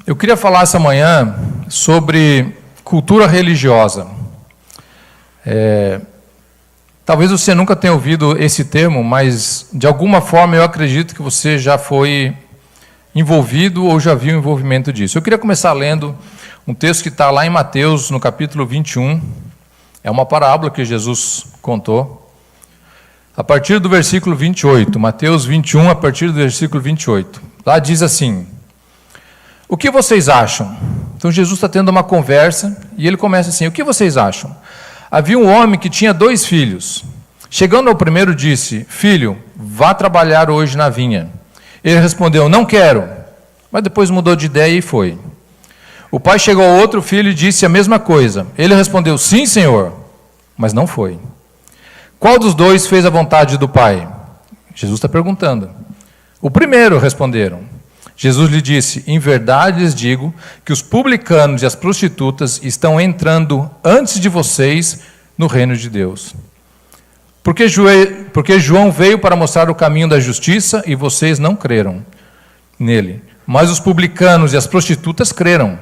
Eu queria falar essa manhã sobre cultura religiosa. Talvez você nunca tenha ouvido esse termo, mas de alguma forma eu acredito que você já foi envolvido ou já viu o envolvimento disso. Eu queria começar lendo um texto que está lá em Mateus, no capítulo 21. É uma parábola que Jesus contou. A partir do versículo 28, Mateus 21, a partir do versículo 28. Lá diz assim: o que vocês acham? Então Jesus está tendo uma conversa e ele começa assim: o que vocês acham? Havia um homem que tinha 2 filhos. Chegando ao primeiro, disse: filho, vá trabalhar hoje na vinha. Ele respondeu: não quero. Mas depois mudou de ideia e foi. O pai chegou ao outro filho e disse a mesma coisa. Ele respondeu: sim, senhor. Mas não foi. Qual dos 2 fez a vontade do pai? Jesus está perguntando. O primeiro, responderam. Jesus lhe disse: em verdade lhes digo que os publicanos e as prostitutas estão entrando antes de vocês no reino de Deus. Porque João veio para mostrar o caminho da justiça e vocês não creram nele. Mas os publicanos e as prostitutas creram.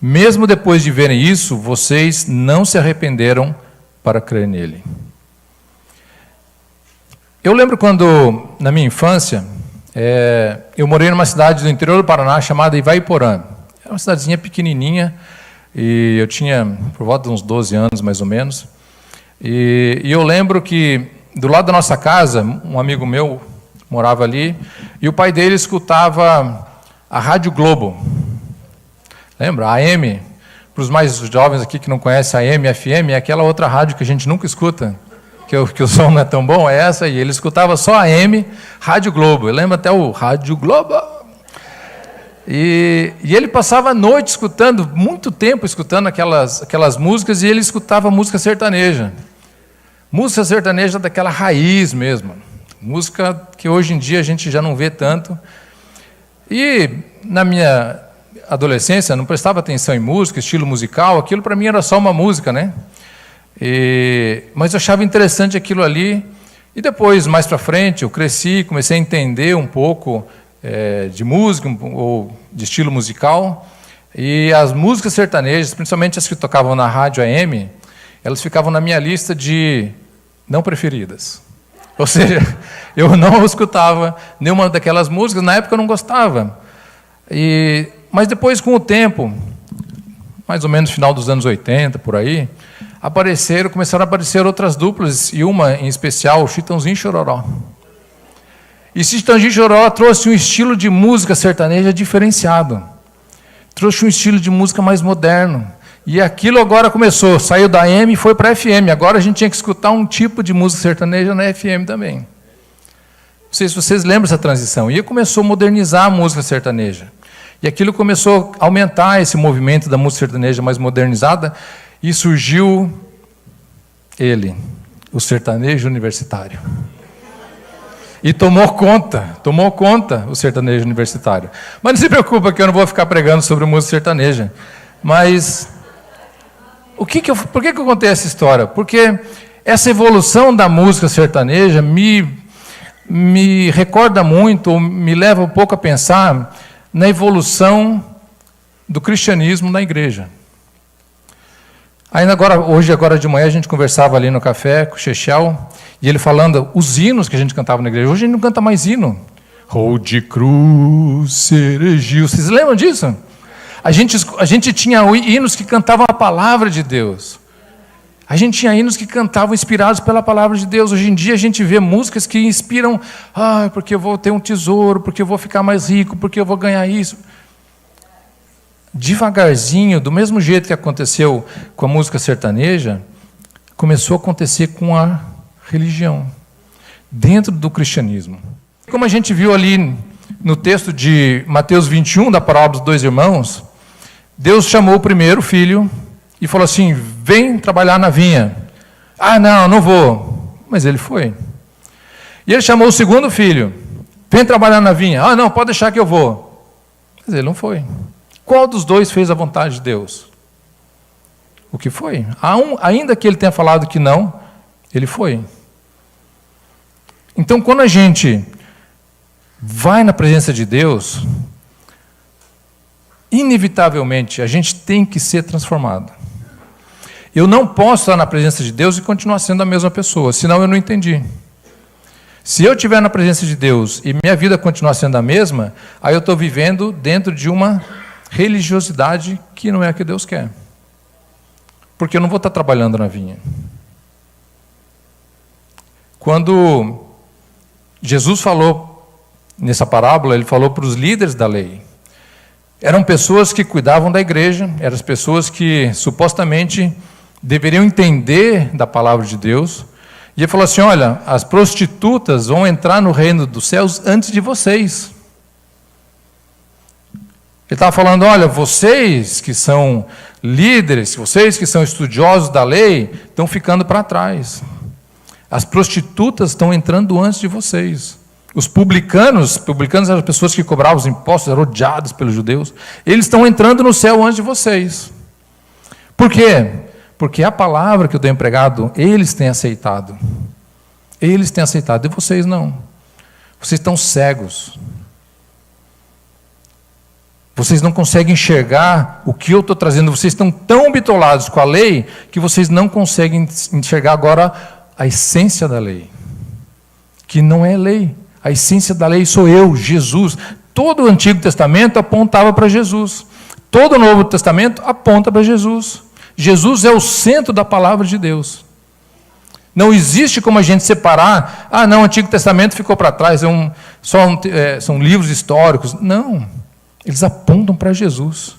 Mesmo depois de verem isso, vocês não se arrependeram para crer nele. Eu lembro quando, na minha infância, eu morei numa cidade do interior do Paraná chamada Ivaiporã. É uma cidadezinha pequenininha, e eu tinha por volta de uns 12 anos, mais ou menos. E eu lembro que, do lado da nossa casa, um amigo meu morava ali, e o pai dele escutava a Rádio Globo. Lembra? A AM. Para os mais jovens aqui que não conhecem a AM, FM, é aquela outra rádio que a gente nunca escuta, que o som não é tão bom, é essa aí. Ele escutava só a AM, Rádio Globo. Eu lembro até o Rádio Globo. E ele passava a noite escutando, muito tempo escutando aquelas músicas, e ele escutava música sertaneja. Música sertaneja daquela raiz mesmo. Música que hoje em dia a gente já não vê tanto. E na minha adolescência, não prestava atenção em música, estilo musical, aquilo para mim era só uma música, né? Mas eu achava interessante aquilo ali. E depois, mais para frente, eu cresci, comecei a entender um pouco de música ou de estilo musical. E as músicas sertanejas, principalmente as que tocavam na rádio AM, elas ficavam na minha lista de não preferidas. Ou seja, eu não escutava nenhuma daquelas músicas, na época eu não gostava. Mas depois, com o tempo, mais ou menos no final dos anos 80, por aí, começaram a aparecer outras duplas, e uma em especial, o Chitãozinho e Chororó. E Chitãozinho e Chororó trouxe um estilo de música sertaneja diferenciado. Trouxe um estilo de música mais moderno. E aquilo agora começou, saiu da AM e foi para a FM. Agora a gente tinha que escutar um tipo de música sertaneja na FM também. Não sei se vocês lembram dessa transição. E começou a modernizar a música sertaneja. E aquilo começou a aumentar esse movimento da música sertaneja mais modernizada, e surgiu ele, o sertanejo universitário. E tomou conta o sertanejo universitário. Mas não se preocupa que eu não vou ficar pregando sobre música sertaneja. Mas por que eu contei essa história? Porque essa evolução da música sertaneja me recorda muito, ou me leva um pouco a pensar na evolução do cristianismo na igreja. Ainda hoje de manhã, a gente conversava ali no café com o Chechel, e ele falando os hinos que a gente cantava na igreja. Hoje a gente não canta mais hino. Rode cruz, seregil. Vocês lembram disso? A gente tinha hinos que cantavam a palavra de Deus. A gente tinha hinos que cantavam inspirados pela palavra de Deus. Hoje em dia a gente vê músicas que inspiram, porque eu vou ter um tesouro, porque eu vou ficar mais rico, porque eu vou ganhar isso. Devagarzinho, do mesmo jeito que aconteceu com a música sertaneja, começou a acontecer com a religião, dentro do cristianismo. Como a gente viu ali no texto de Mateus 21, da parábola dos 2 irmãos, Deus chamou o primeiro filho e falou assim: vem trabalhar na vinha. Não vou. Mas ele foi. E ele chamou o segundo filho: vem trabalhar na vinha. Não, pode deixar que eu vou. Mas ele não foi. Qual dos 2 fez a vontade de Deus? O que foi? Ainda que ele tenha falado que não, ele foi. Então, quando a gente vai na presença de Deus, inevitavelmente, a gente tem que ser transformado. Eu não posso estar na presença de Deus e continuar sendo a mesma pessoa, senão eu não entendi. Se eu estiver na presença de Deus e minha vida continuar sendo a mesma, aí eu estou vivendo dentro de uma religiosidade que não é a que Deus quer. Porque eu não vou estar trabalhando na vinha. Quando Jesus falou nessa parábola, ele falou para os líderes da lei. Eram pessoas que cuidavam da igreja, eram as pessoas que supostamente deveriam entender da palavra de Deus. E ele falou assim, olha, as prostitutas vão entrar no reino dos céus antes de vocês. Ele estava falando, olha, vocês que são líderes, vocês que são estudiosos da lei, estão ficando para trás. As prostitutas estão entrando antes de vocês. Os publicanos eram as pessoas que cobravam os impostos, eram odiados pelos judeus. Eles estão entrando no céu antes de vocês. Por quê? Porque a palavra que eu tenho pregado, eles têm aceitado. Eles têm aceitado, e vocês não. Vocês estão cegos. Vocês não conseguem enxergar o que eu estou trazendo. Vocês estão tão bitolados com a lei que vocês não conseguem enxergar agora a essência da lei. Que não é lei. A essência da lei sou eu, Jesus. Todo o Antigo Testamento apontava para Jesus. Todo o Novo Testamento aponta para Jesus. Jesus é o centro da palavra de Deus. Não existe como a gente separar, não, o Antigo Testamento ficou para trás, são livros históricos. Não, eles apontam para Jesus.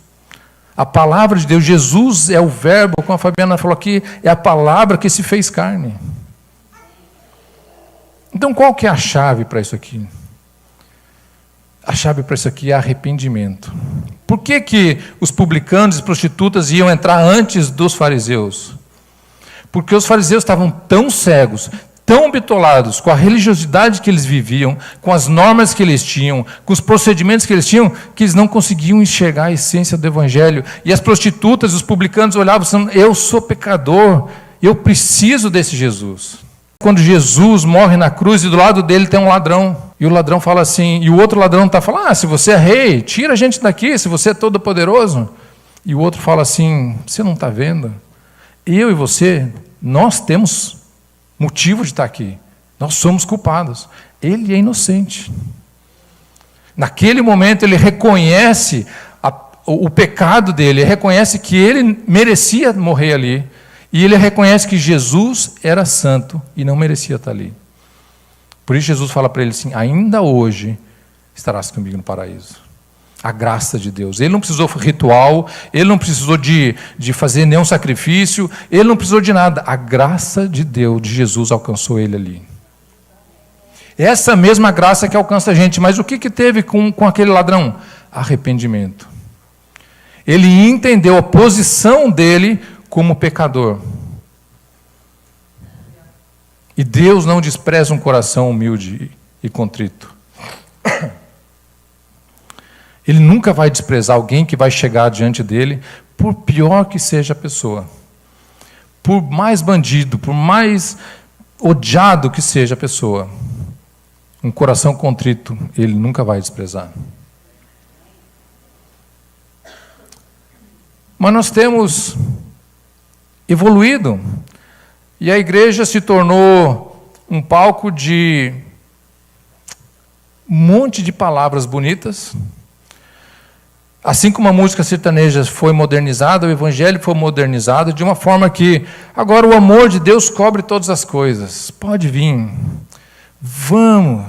A palavra de Deus, Jesus é o verbo, como a Fabiana falou aqui, é a palavra que se fez carne. Então qual que é a chave para isso aqui? A chave para isso aqui é arrependimento. Por que os publicanos e prostitutas iam entrar antes dos fariseus? Porque os fariseus estavam tão cegos, tão bitolados com a religiosidade que eles viviam, com as normas que eles tinham, com os procedimentos que eles tinham, que eles não conseguiam enxergar a essência do evangelho. E as prostitutas, os publicanos olhavam e falavam, eu sou pecador, eu preciso desse Jesus. Quando Jesus morre na cruz e do lado dele tem um ladrão. E o ladrão fala assim, e o outro ladrão está falando, se você é rei, tira a gente daqui, se você é todo poderoso. E o outro fala assim, você não está vendo? Eu e você, nós temos motivo de estar aqui. Nós somos culpados. Ele é inocente. Naquele momento ele reconhece o pecado dele, reconhece que ele merecia morrer ali. E ele reconhece que Jesus era santo e não merecia estar ali. Por isso Jesus fala para ele assim, ainda hoje estarás comigo no paraíso. A graça de Deus. Ele não precisou de ritual, ele não precisou de fazer nenhum sacrifício, ele não precisou de nada. A graça de Deus, de Jesus, alcançou ele ali. Essa mesma graça que alcança a gente. Mas o que teve com aquele ladrão? Arrependimento. Ele entendeu a posição dele como pecador. E Deus não despreza um coração humilde e contrito. Ele nunca vai desprezar alguém que vai chegar diante dele, por pior que seja a pessoa. Por mais bandido, por mais odiado que seja a pessoa. Um coração contrito, ele nunca vai desprezar. Mas nós temos evoluído. E a igreja se tornou um palco de um monte de palavras bonitas. Assim como a música sertaneja foi modernizada, o evangelho foi modernizado de uma forma que agora o amor de Deus cobre todas as coisas. Pode vir. Vamos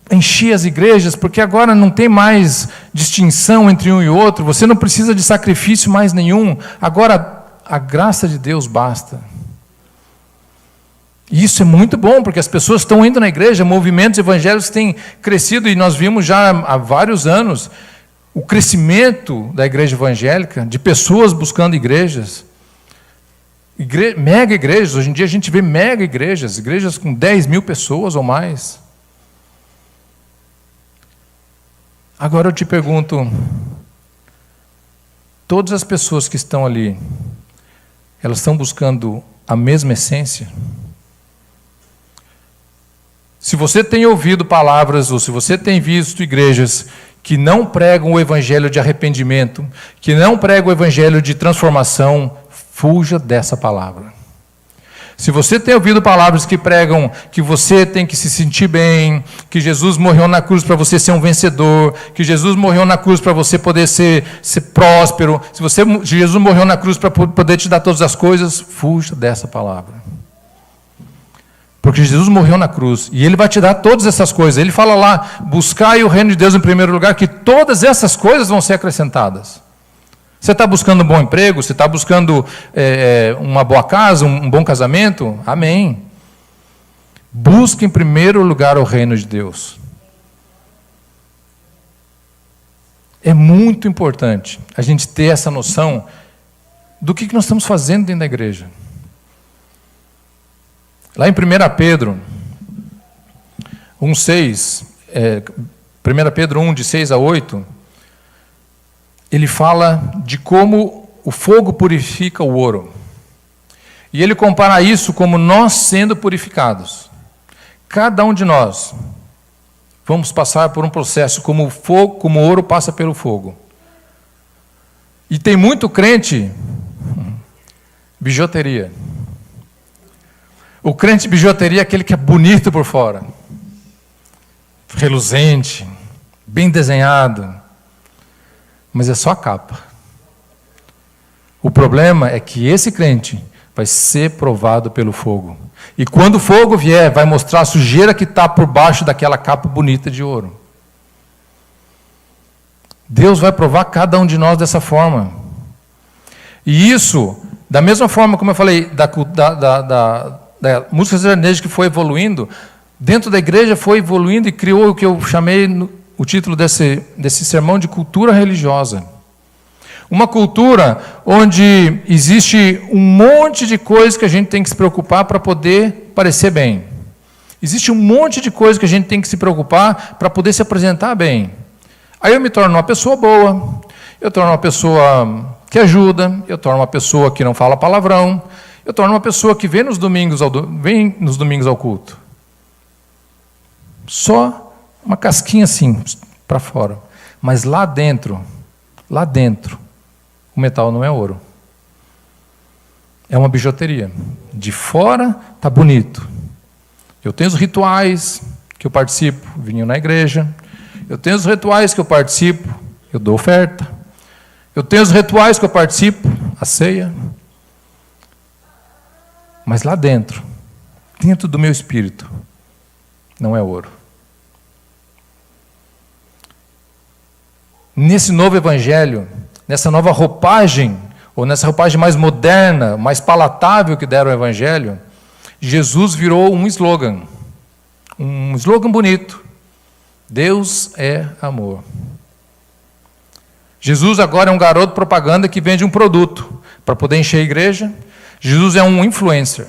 encher as igrejas, porque agora não tem mais distinção entre um e outro. Você não precisa de sacrifício mais nenhum. Agora a graça de Deus basta. E isso é muito bom, porque as pessoas estão indo na igreja, movimentos evangélicos têm crescido, e nós vimos já há vários anos o crescimento da igreja evangélica, de pessoas buscando igrejas. Mega igrejas, hoje em dia a gente vê mega igrejas, igrejas com 10 mil pessoas ou mais. Agora eu te pergunto, todas as pessoas que estão ali, elas estão buscando a mesma essência? Se você tem ouvido palavras, ou se você tem visto igrejas que não pregam o evangelho de arrependimento, que não pregam o evangelho de transformação, fuja dessa palavra. Se você tem ouvido palavras que pregam que você tem que se sentir bem, que Jesus morreu na cruz para você ser um vencedor, que Jesus morreu na cruz para você poder ser próspero, se Jesus morreu na cruz para poder te dar todas as coisas, fuja dessa palavra. Porque Jesus morreu na cruz e Ele vai te dar todas essas coisas. Ele fala lá, buscai o reino de Deus em primeiro lugar, que todas essas coisas vão ser acrescentadas. Você está buscando um bom emprego? Você está buscando uma boa casa, um bom casamento? Amém. Busque em primeiro lugar o reino de Deus. É muito importante a gente ter essa noção do que nós estamos fazendo dentro da igreja. Lá em 1 Pedro 1,6, 1 Pedro 1, de 6 a 8, ele fala de como o fogo purifica o ouro. E ele compara isso como nós sendo purificados. Cada um de nós vamos passar por um processo como o fogo, como o ouro passa pelo fogo. E tem muito crente bijuteria. O crente bijuteria é aquele que é bonito por fora, reluzente, bem desenhado, mas é só a capa. O problema é que esse crente vai ser provado pelo fogo. E quando o fogo vier, vai mostrar a sujeira que está por baixo daquela capa bonita de ouro. Deus vai provar cada um de nós dessa forma. E isso, da mesma forma como eu falei, da música sertaneja que foi evoluindo, dentro da igreja foi evoluindo e criou o que eu chamei o título desse sermão de cultura religiosa. Uma cultura onde existe um monte de coisas que a gente tem que se preocupar para poder parecer bem. Existe um monte de coisas que a gente tem que se preocupar para poder se apresentar bem. Aí eu me torno uma pessoa boa, eu torno uma pessoa que ajuda, eu torno uma pessoa que não fala palavrão, eu torno uma pessoa que vem nos domingos ao culto. Só uma casquinha assim, para fora. Mas lá dentro, o metal não é ouro. É uma bijuteria. De fora está bonito. Eu tenho os rituais que eu participo, vinho na igreja. Eu tenho os rituais que eu participo, eu dou oferta. Eu tenho os rituais que eu participo, a ceia. Mas lá dentro do meu espírito, não é ouro. Nesse novo evangelho, nessa nova roupagem, ou nessa roupagem mais moderna, mais palatável que deram ao evangelho, Jesus virou um slogan bonito. Deus é amor. Jesus agora é um garoto propaganda que vende um produto para poder encher a igreja. Jesus é um influencer,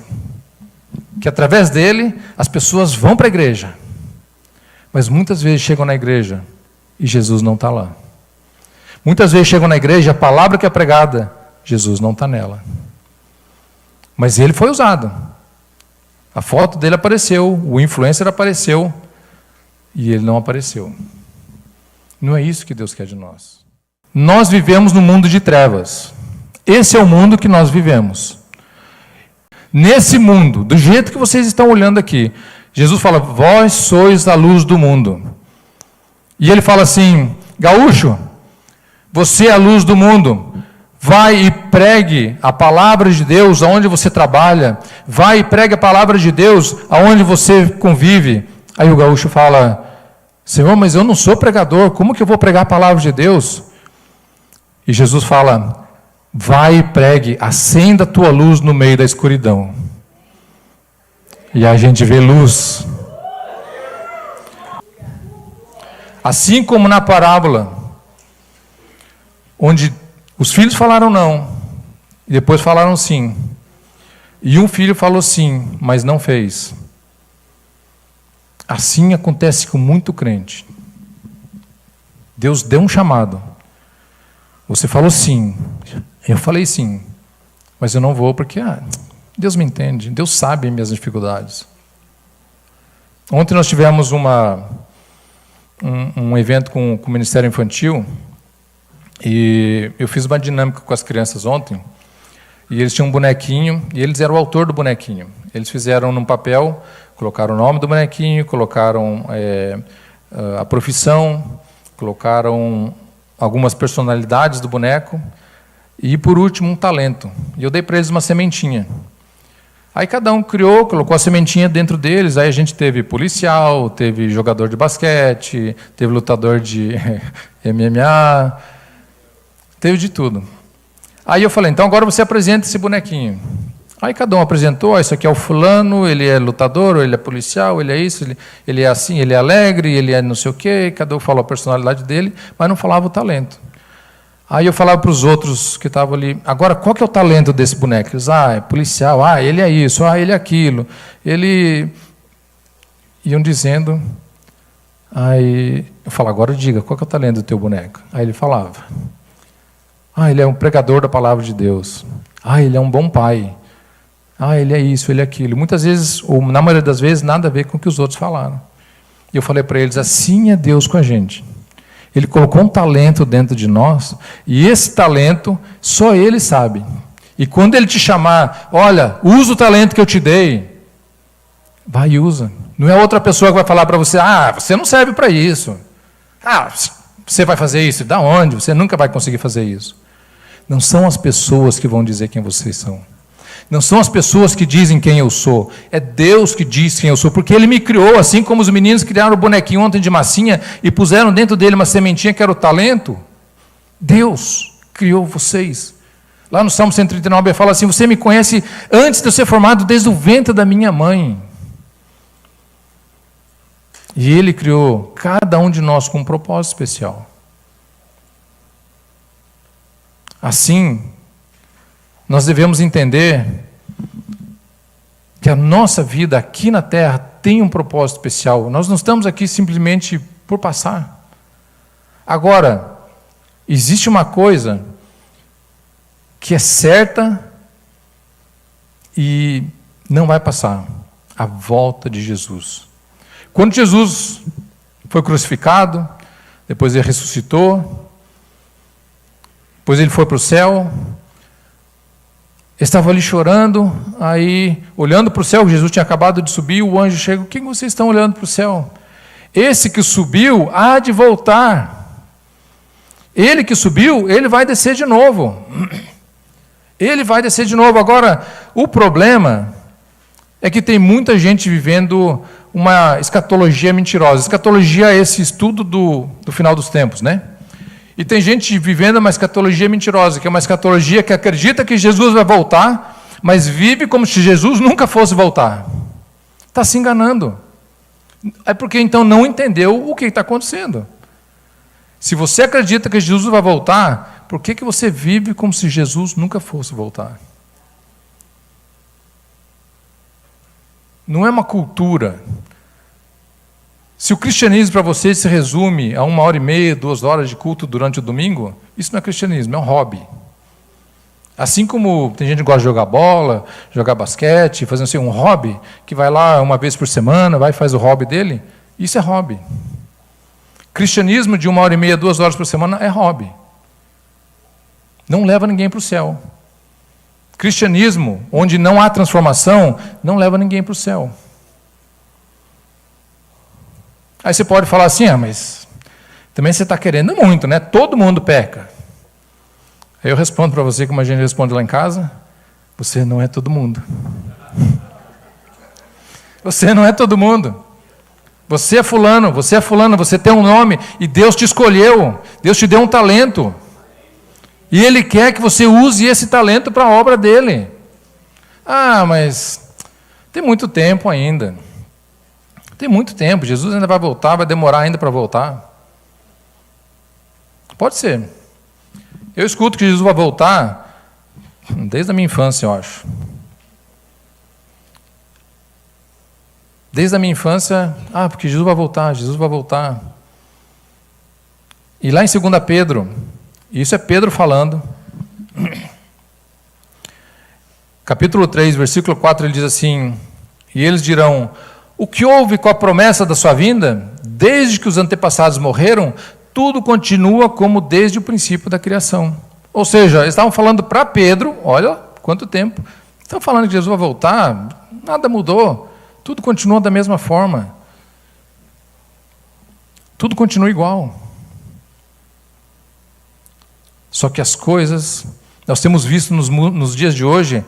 que através dele as pessoas vão para a igreja, mas muitas vezes chegam na igreja e Jesus não está lá. Muitas vezes chegam na igreja, a palavra que é pregada, Jesus não está nela. Mas ele foi usado. A foto dele apareceu, o influencer apareceu, e ele não apareceu. Não é isso que Deus quer de nós. Nós vivemos no mundo de trevas. Esse é o mundo que nós vivemos. Nesse mundo, do jeito que vocês estão olhando aqui, Jesus fala, vós sois a luz do mundo. E ele fala assim, gaúcho, você é a luz do mundo, vai e pregue a palavra de Deus aonde você trabalha, vai e pregue a palavra de Deus aonde você convive. Aí o gaúcho fala, Senhor, mas eu não sou pregador, como que eu vou pregar a palavra de Deus? E Jesus fala, vai e pregue, acenda a tua luz no meio da escuridão. E a gente vê luz. Assim como na parábola, onde os filhos falaram não, e depois falaram sim. E um filho falou sim, mas não fez. Assim acontece com muito crente. Deus deu um chamado. Você falou sim. Eu falei sim. Mas eu não vou porque Deus me entende. Deus sabe minhas dificuldades. Ontem nós tivemos uma um evento com o Ministério Infantil, e eu fiz uma dinâmica com as crianças ontem, e eles tinham um bonequinho, e eles eram o autor do bonequinho. Eles fizeram num papel, colocaram o nome do bonequinho, colocaram a profissão, colocaram algumas personalidades do boneco, e, por último, um talento. E eu dei para eles uma sementinha. Aí cada um criou, colocou a sementinha dentro deles. Aí a gente teve policial, teve jogador de basquete, teve lutador de MMA, teve de tudo. Aí eu falei, então agora você apresenta esse bonequinho. Aí cada um apresentou, isso aqui é o fulano, ele é lutador, ou ele é policial, ele é isso, ele é assim, ele é alegre, ele é não sei o quê. Cada um falou a personalidade dele, mas não falava o talento. Aí eu falava para os outros que estavam ali, agora qual que é o talento desse boneco? Eles, é policial, ele é isso, ele é aquilo. Iam dizendo, aí eu falava, agora diga, qual que é o talento do teu boneco? Aí ele falava, ele é um pregador da palavra de Deus. Ele é um bom pai. Ele é isso, ele é aquilo. Muitas vezes, ou na maioria das vezes, nada a ver com o que os outros falaram. E eu falei para eles, assim é Deus com a gente. Ele colocou um talento dentro de nós, e esse talento só Ele sabe. E quando Ele te chamar, olha, usa o talento que eu te dei, vai e usa. Não é outra pessoa que vai falar para você, você não serve para isso. Você vai fazer isso? Da onde? Você nunca vai conseguir fazer isso. Não são as pessoas que vão dizer quem vocês são. Não são as pessoas que dizem quem eu sou, é Deus que diz quem eu sou, porque Ele me criou, assim como os meninos criaram o bonequinho ontem de massinha e puseram dentro dele uma sementinha que era o talento. Deus criou vocês. Lá no Salmo 139 ele fala assim, você me conhece antes de eu ser formado desde o ventre da minha mãe. E Ele criou cada um de nós com um propósito especial. Assim, nós devemos entender que a nossa vida aqui na Terra tem um propósito especial. Nós não estamos aqui simplesmente por passar. Agora, existe uma coisa que é certa e não vai passar: a volta de Jesus. Quando Jesus foi crucificado, depois Ele ressuscitou, depois Ele foi para o céu. Estava ali chorando, aí, olhando para o céu, Jesus tinha acabado de subir, o anjo chega, o que vocês estão olhando para o céu? Esse que subiu há de voltar. Ele que subiu, ele vai descer de novo. Ele vai descer de novo. Agora, o problema é que tem muita gente vivendo uma escatologia mentirosa. Escatologia é esse estudo do final dos tempos, né? E tem gente vivendo uma escatologia mentirosa, que é uma escatologia que acredita que Jesus vai voltar, mas vive como se Jesus nunca fosse voltar. Está se enganando. É porque então não entendeu o que está acontecendo. Se você acredita que Jesus vai voltar, por que você vive como se Jesus nunca fosse voltar? Não é uma cultura. Se o cristianismo para você se resume a 1h30, 2 horas de culto durante o domingo, isso não é cristianismo, é um hobby. Assim como tem gente que gosta de jogar bola, jogar basquete, fazer assim, um hobby, que vai lá uma vez por semana, vai e faz o hobby dele, isso é hobby. Cristianismo de 1h30, 2 horas por semana é hobby. Não leva ninguém para o céu. Cristianismo, onde não há transformação, não leva ninguém para o céu. Aí você pode falar assim, mas também você está querendo muito, né? Todo mundo peca. Aí eu respondo para você, como a gente responde lá em casa, você não é todo mundo. Você não é todo mundo. Você é fulano, você tem um nome, e Deus te escolheu, Deus te deu um talento. E Ele quer que você use esse talento para a obra dEle. Mas tem muito tempo ainda. Tem muito tempo, Jesus ainda vai voltar, vai demorar ainda para voltar. Pode ser. Eu escuto que Jesus vai voltar desde a minha infância, eu acho. Desde a minha infância, porque Jesus vai voltar, Jesus vai voltar. E lá em 2 Pedro, isso é Pedro falando, capítulo 3, versículo 4, ele diz assim, e eles dirão, o que houve com a promessa da sua vinda? Desde que os antepassados morreram, tudo continua como desde o princípio da criação. Ou seja, eles estavam falando para Pedro, olha quanto tempo, estão falando que Jesus vai voltar, nada mudou, tudo continua da mesma forma. Tudo continua igual. Só que as coisas, nós temos visto nos dias de hoje,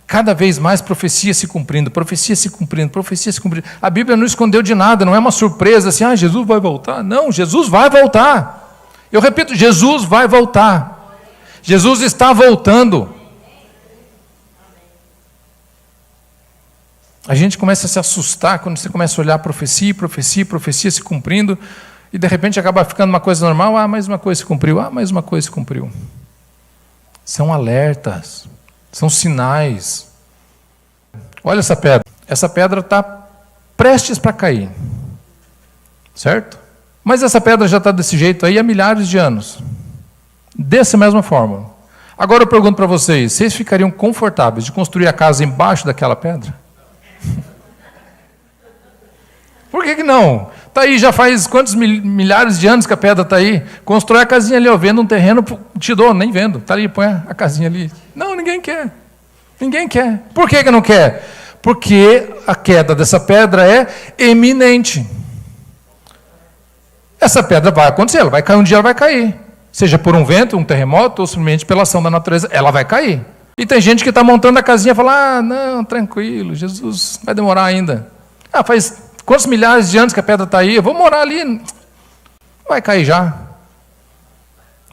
cada vez mais profecia se cumprindo, profecia se cumprindo, profecia se cumprindo. A Bíblia não escondeu de nada, não é uma surpresa assim, Jesus vai voltar. Não, Jesus vai voltar. Eu repito, Jesus vai voltar. Jesus está voltando. A gente começa a se assustar quando você começa a olhar profecia, profecia, profecia se cumprindo, e de repente acaba ficando uma coisa normal, mais uma coisa se cumpriu, mais uma coisa se cumpriu. São alertas. São sinais. Olha essa pedra. Essa pedra está prestes para cair. Certo? Mas essa pedra já está desse jeito aí há milhares de anos. Dessa mesma forma. Agora eu pergunto para vocês ficariam confortáveis de construir a casa embaixo daquela pedra? Por que não? Está aí, já faz quantos milhares de anos que a pedra está aí? Constrói a casinha ali, vendo um terreno, te dou, nem vendo. Está ali, põe a casinha ali. Não, ninguém quer. Ninguém quer. Por que não quer? Porque a queda dessa pedra é eminente. Essa pedra vai acontecer, ela vai cair um dia, ela vai cair. Seja por um vento, um terremoto, ou simplesmente pela ação da natureza, ela vai cair. E tem gente que está montando a casinha e fala, não, tranquilo, Jesus vai demorar ainda. Faz quantos milhares de anos que a pedra está aí? Eu vou morar ali. Vai cair já.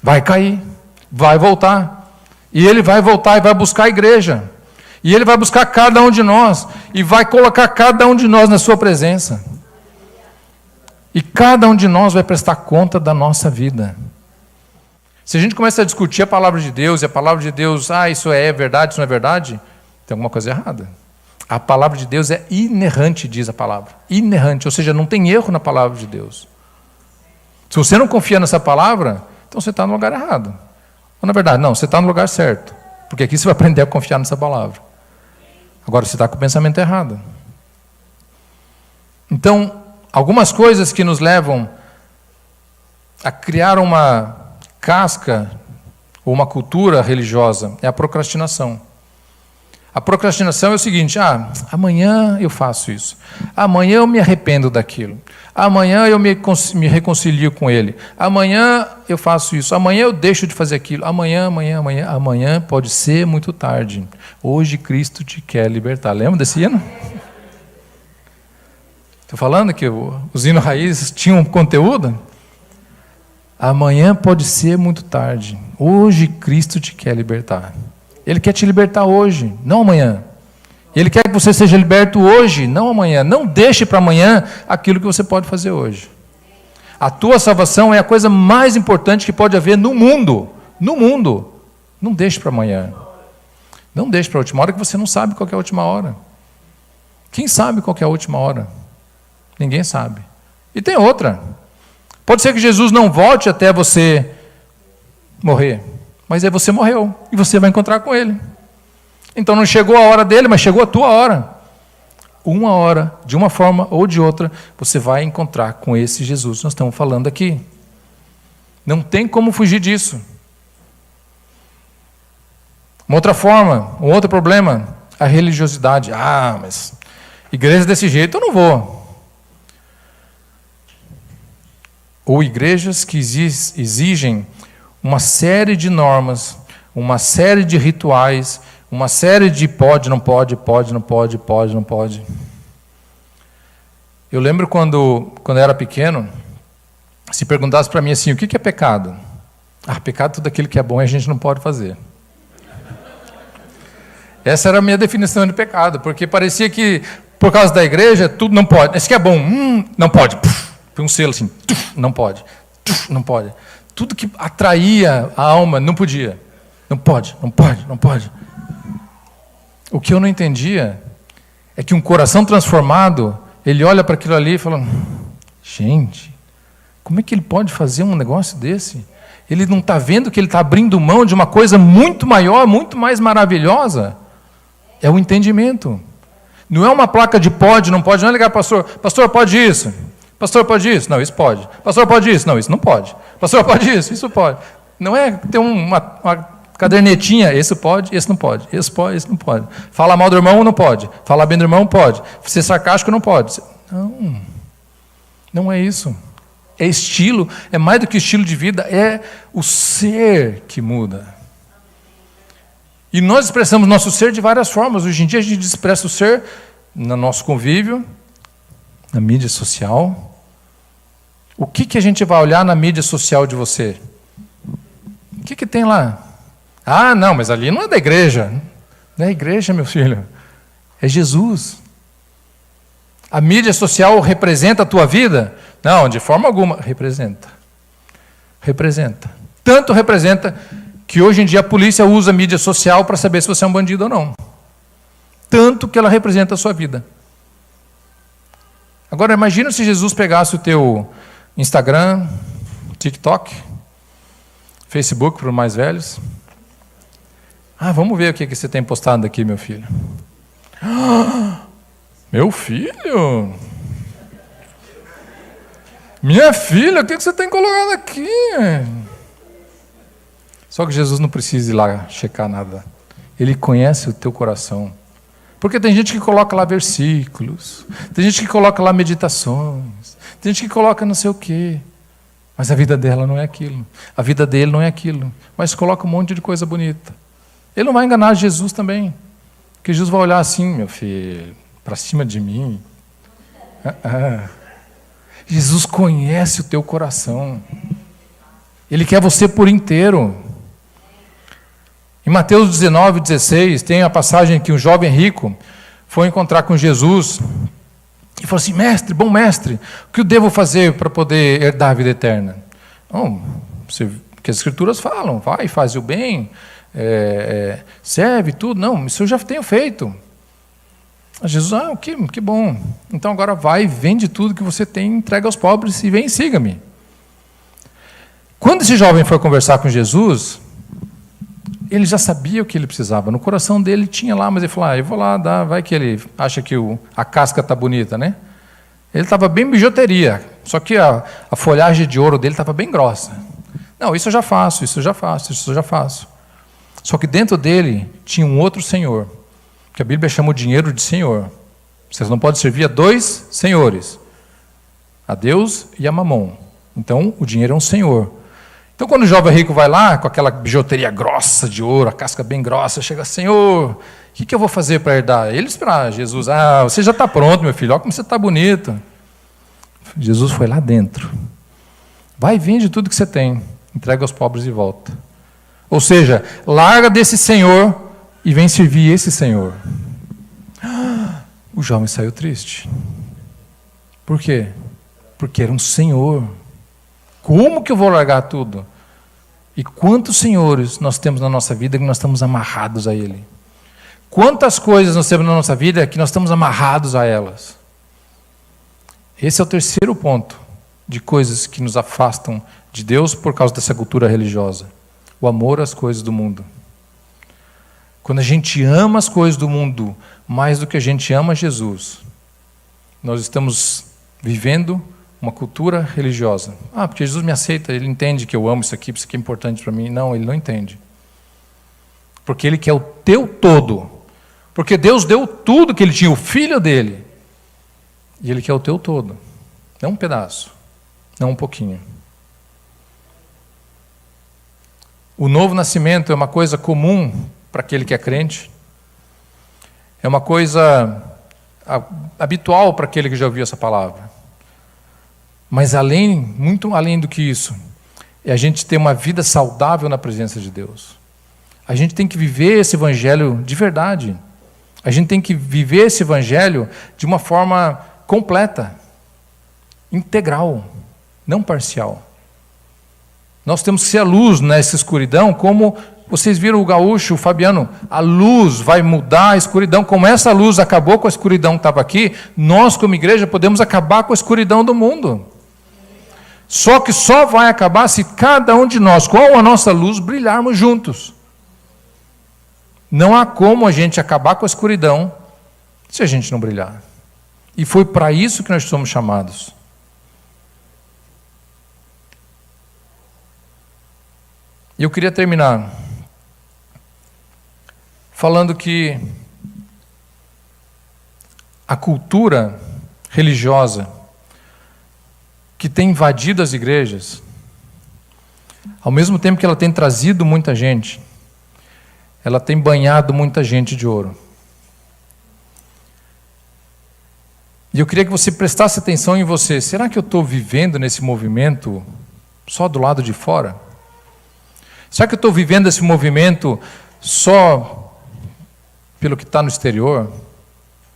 Vai cair. Vai voltar. E ele vai voltar e vai buscar a igreja. E ele vai buscar cada um de nós. E vai colocar cada um de nós na sua presença. E cada um de nós vai prestar conta da nossa vida. Se a gente começa a discutir a palavra de Deus, e a palavra de Deus, isso é verdade, isso não é verdade, tem alguma coisa errada. A palavra de Deus é inerrante, diz a palavra. Inerrante, ou seja, não tem erro na palavra de Deus. Se você não confia nessa palavra, então você está no lugar errado. Ou na verdade, não, você está no lugar certo. Porque aqui você vai aprender a confiar nessa palavra. Agora você está com o pensamento errado. Então, algumas coisas que nos levam a criar uma casca ou uma cultura religiosa é a procrastinação. A procrastinação é o seguinte, amanhã eu faço isso, amanhã eu me arrependo daquilo, amanhã eu me reconcilio com ele, amanhã eu faço isso, amanhã eu deixo de fazer aquilo, amanhã pode ser muito tarde, hoje Cristo te quer libertar. Lembra desse hino? Estou falando que os hinos raízes tinham conteúdo? Amanhã pode ser muito tarde, hoje Cristo te quer libertar. Ele quer te libertar hoje, não amanhã. Ele quer que você seja liberto hoje, não amanhã. Não deixe para amanhã aquilo que você pode fazer hoje. A tua salvação é a coisa mais importante que pode haver no mundo. No mundo. Não deixe para amanhã. Não deixe para a última hora, que você não sabe qual é a última hora. Quem sabe qual é a última hora? Ninguém sabe. E tem outra. Pode ser que Jesus não volte até você morrer. Mas aí você morreu e você vai encontrar com ele. Então não chegou a hora dele, mas chegou a tua hora. Uma hora, de uma forma ou de outra, você vai encontrar com esse Jesus que nós estamos falando aqui. Não tem como fugir disso. Uma outra forma, um outro problema, a religiosidade. Mas igreja desse jeito eu não vou. Ou igrejas que exigem uma série de normas, uma série de rituais, uma série de pode, não pode, pode, não pode, pode, não pode. Eu lembro quando eu era pequeno, se perguntasse para mim assim, o que é pecado? Pecado é tudo aquilo que é bom e a gente não pode fazer. Essa era a minha definição de pecado, porque parecia que, por causa da igreja, tudo não pode. Isso que é bom, não pode. Põe um selo assim, não pode, não pode. Tudo que atraía a alma, não podia. Não pode, não pode, não pode. O que eu não entendia é que um coração transformado, ele olha para aquilo ali e fala, gente, como é que ele pode fazer um negócio desse? Ele não está vendo que ele está abrindo mão de uma coisa muito maior, muito mais maravilhosa? É o entendimento. Não é uma placa de pode, não pode, não é ligar para o pastor, pastor, pode isso? Pastor, pode isso? Não, isso pode. Pastor, pode isso? Não, isso não pode. Pastor, pode isso? Isso pode. Não é ter uma cadernetinha, esse pode, esse não pode. Esse pode, esse não pode. Falar mal do irmão, não pode. Falar bem do irmão, pode. Ser sarcástico, não pode. Não, não é isso. É estilo, é mais do que estilo de vida, é o ser que muda. E nós expressamos nosso ser de várias formas. Hoje em dia a gente expressa o ser no nosso convívio, na mídia social. O que a gente vai olhar na mídia social de você? O que tem lá? Ah, não, mas ali não é da igreja. Não é a igreja, meu filho. É Jesus. A mídia social representa a tua vida? Não, de forma alguma. Representa. Representa. Tanto representa que hoje em dia a polícia usa a mídia social para saber se você é um bandido ou não. Tanto que ela representa a sua vida. Agora imagina se Jesus pegasse o teu Instagram, TikTok, Facebook para os mais velhos. Ah, vamos ver o que você tem postado aqui, meu filho. Meu filho? Minha filha, o que você tem colocado aqui? Só que Jesus não precisa ir lá checar nada. Ele conhece o teu coração. Porque tem gente que coloca lá versículos, tem gente que coloca lá meditações, tem gente que coloca não sei o quê. Mas a vida dela não é aquilo. A vida dele não é aquilo. Mas coloca um monte de coisa bonita. Ele não vai enganar Jesus também. Porque Jesus vai olhar assim, meu filho, para cima de mim. Jesus conhece o teu coração. Ele quer você por inteiro. Em Mateus 19, 16, tem a passagem que um jovem rico foi encontrar com Jesus e falou assim: mestre, bom mestre, o que eu devo fazer para poder herdar a vida eterna? Não, que as escrituras falam, vai, faz o bem, serve tudo. Não, isso eu já tenho feito. Jesus, que bom. Então agora vai, vende tudo que você tem, entrega aos pobres e vem e siga-me. Quando esse jovem foi conversar com Jesus, ele já sabia o que ele precisava. No coração dele tinha lá, mas ele falou, eu vou lá dar, vai que ele acha que a casca está bonita, né? Ele estava bem bijuteria, só que a folhagem de ouro dele estava bem grossa. Não, isso eu já faço, isso eu já faço, isso eu já faço. Só que dentro dele tinha um outro senhor, que a Bíblia chama o dinheiro de senhor. Vocês não podem servir a dois senhores, a Deus e a Mamon. Então, o dinheiro é um senhor. Então, quando o jovem rico vai lá, com aquela bijuteria grossa de ouro, a casca bem grossa, chega, Senhor, o que eu vou fazer para herdar? Ele espera Jesus, você já está pronto, meu filho, olha como você está bonito. Jesus foi lá dentro. Vai, vende tudo que você tem, entrega aos pobres e volta. Ou seja, larga desse senhor e vem servir esse senhor. O jovem saiu triste. Por quê? Porque era um senhor. Como que eu vou largar tudo? E quantos senhores nós temos na nossa vida que nós estamos amarrados a ele? Quantas coisas nós temos na nossa vida que nós estamos amarrados a elas? Esse é o terceiro ponto de coisas que nos afastam de Deus por causa dessa cultura religiosa. O amor às coisas do mundo. Quando a gente ama as coisas do mundo mais do que a gente ama Jesus, nós estamos vivendo uma cultura religiosa. Porque Jesus me aceita, ele entende que eu amo isso aqui é importante para mim. Não, ele não entende. Porque ele quer o teu todo. Porque Deus deu tudo que ele tinha, o filho dele. E ele quer o teu todo. Não um pedaço, não um pouquinho. O novo nascimento é uma coisa comum para aquele que é crente. É uma coisa habitual para aquele que já ouviu essa palavra. Mas muito além do que isso, é a gente ter uma vida saudável na presença de Deus. A gente tem que viver esse evangelho de verdade. A gente tem que viver esse evangelho de uma forma completa, integral, não parcial. Nós temos que ser a luz nessa escuridão, como vocês viram o gaúcho, o Fabiano, a luz vai mudar a escuridão. Como essa luz acabou com a escuridão que estava aqui, nós como igreja podemos acabar com a escuridão do mundo. Só que só vai acabar se cada um de nós, com a nossa luz, brilharmos juntos. Não há como a gente acabar com a escuridão se a gente não brilhar. E foi para isso que nós somos chamados. E eu queria terminar falando que a cultura religiosa que tem invadido as igrejas, ao mesmo tempo que ela tem trazido muita gente, ela tem banhado muita gente de ouro. E eu queria que você prestasse atenção em você. Será que eu estou vivendo nesse movimento só do lado de fora? Será que eu estou vivendo esse movimento só pelo que está no exterior?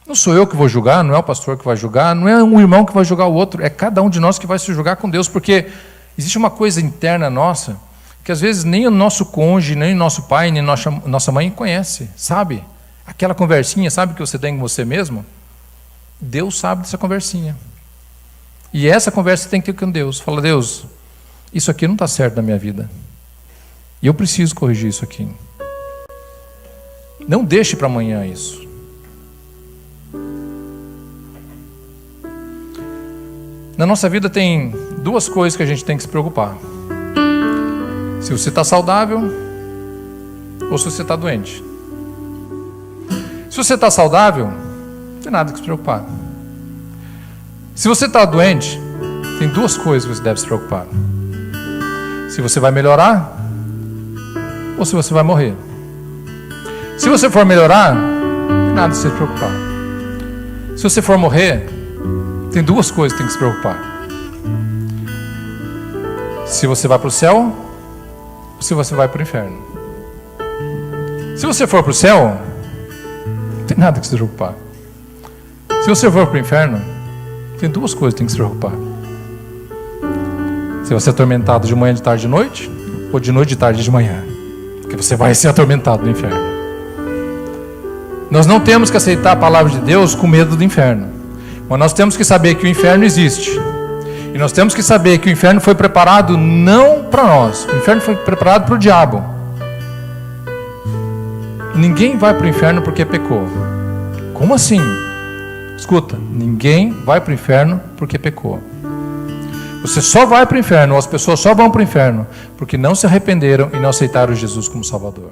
Não sou eu que vou julgar, não é o pastor que vai julgar, não é um irmão que vai julgar o outro, é cada um de nós que vai se julgar com Deus, porque existe uma coisa interna nossa, que às vezes nem o nosso cônjuge, nem o nosso pai, nem nossa mãe conhece, sabe? Aquela conversinha, sabe, que você tem com você mesmo? Deus sabe dessa conversinha. E essa conversa você tem que ter com Deus. Fala, Deus, isso aqui não está certo na minha vida. E eu preciso corrigir isso aqui. Não deixe para amanhã isso. Na nossa vida tem duas coisas que a gente tem que se preocupar. Se você está saudável ou se você está doente. Se você está saudável, não tem nada que se preocupar. Se você está doente, tem duas coisas que você deve se preocupar. Se você vai melhorar ou se você vai morrer. Se você for melhorar, não tem nada que se preocupar. Se você for morrer, tem duas coisas que tem que se preocupar. Se você vai para o céu ou se você vai para o inferno. Se você for para o céu, não tem nada que se preocupar. Se você for para o inferno, tem duas coisas que tem que se preocupar. Se você é atormentado de manhã, de tarde, de noite, ou de noite, de tarde, de manhã. Porque você vai ser atormentado no inferno. Nós não temos que aceitar a palavra de Deus com medo do inferno. Mas nós temos que saber que o inferno existe. E nós temos que saber que o inferno foi preparado não para nós. O inferno foi preparado para o diabo. Ninguém vai para o inferno porque pecou. Como assim? Escuta, ninguém vai para o inferno porque pecou. Você só vai para o inferno, ou as pessoas só vão para o inferno porque não se arrependeram e não aceitaram Jesus como Salvador.